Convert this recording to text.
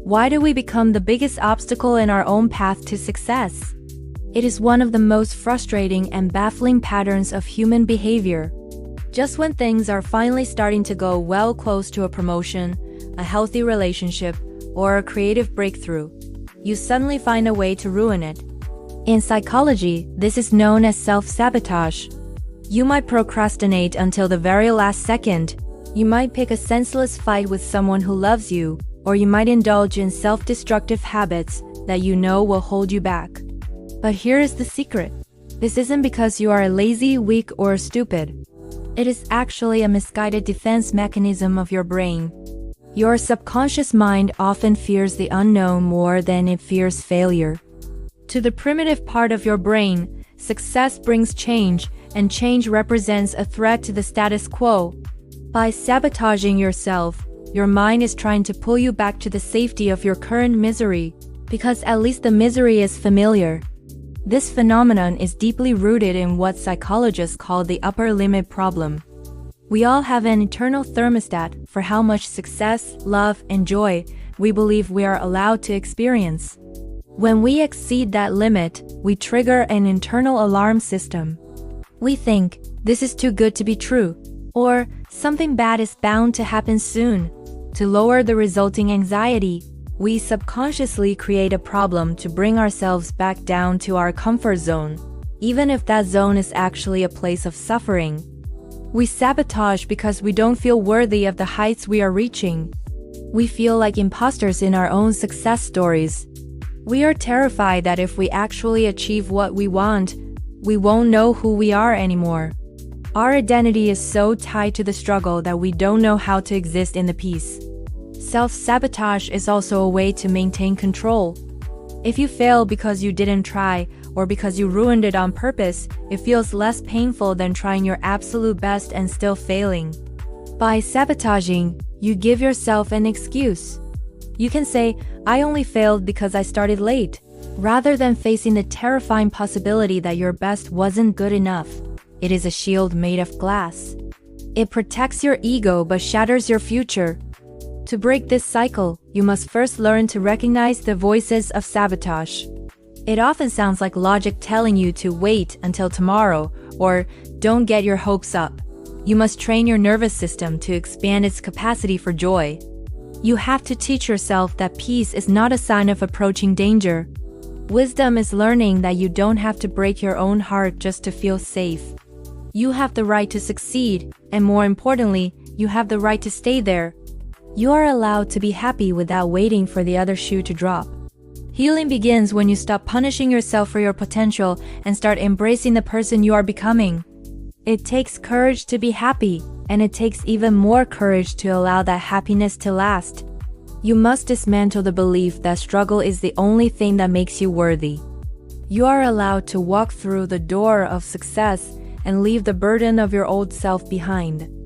Why do we become the biggest obstacle in our own path to success? It is one of the most frustrating and baffling patterns of human behavior. Just when things are finally starting to go well, close to a promotion, a healthy relationship, or a creative breakthrough, you suddenly find a way to ruin it. In psychology, this is known as self-sabotage. You might procrastinate until the very last second. You might pick a senseless fight with someone who loves you, or you might indulge in self-destructive habits that you know will hold you back. But here is the secret. This isn't because you are lazy, weak, or stupid. It is actually a misguided defense mechanism of your brain. Your subconscious mind often fears the unknown more than it fears failure. To the primitive part of your brain, success brings change, and change represents a threat to the status quo. By sabotaging yourself, your mind is trying to pull you back to the safety of your current misery, because at least the misery is familiar. This phenomenon is deeply rooted in what psychologists call the upper limit problem. We all have an internal thermostat for how much success, love, and joy we believe we are allowed to experience. When we exceed that limit, we trigger an internal alarm system. We think, this is too good to be true, or something bad is bound to happen soon. To lower the resulting anxiety, we subconsciously create a problem to bring ourselves back down to our comfort zone, even if that zone is actually a place of suffering. We sabotage because we don't feel worthy of the heights we are reaching. We feel like imposters in our own success stories. We are terrified that if we actually achieve what we want, we won't know who we are anymore. Our identity is so tied to the struggle that we don't know how to exist in the peace. Self-sabotage is also a way to maintain control. If you fail because you didn't try, or because you ruined it on purpose, it feels less painful than trying your absolute best and still failing. By sabotaging, you give yourself an excuse. You can say, I only failed because I started late, rather than facing the terrifying possibility that your best wasn't good enough. It is a shield made of glass. It protects your ego but shatters your future. To break this cycle, you must first learn to recognize the voices of sabotage. It often sounds like logic telling you to wait until tomorrow, or don't get your hopes up. You must train your nervous system to expand its capacity for joy. You have to teach yourself that peace is not a sign of approaching danger. Wisdom is learning that you don't have to break your own heart just to feel safe. You have the right to succeed, and more importantly, you have the right to stay there. You are allowed to be happy without waiting for the other shoe to drop. Healing begins when you stop punishing yourself for your potential and start embracing the person you are becoming. It takes courage to be happy, and it takes even more courage to allow that happiness to last. You must dismantle the belief that struggle is the only thing that makes you worthy. You are allowed to walk through the door of success and leave the burden of your old self behind.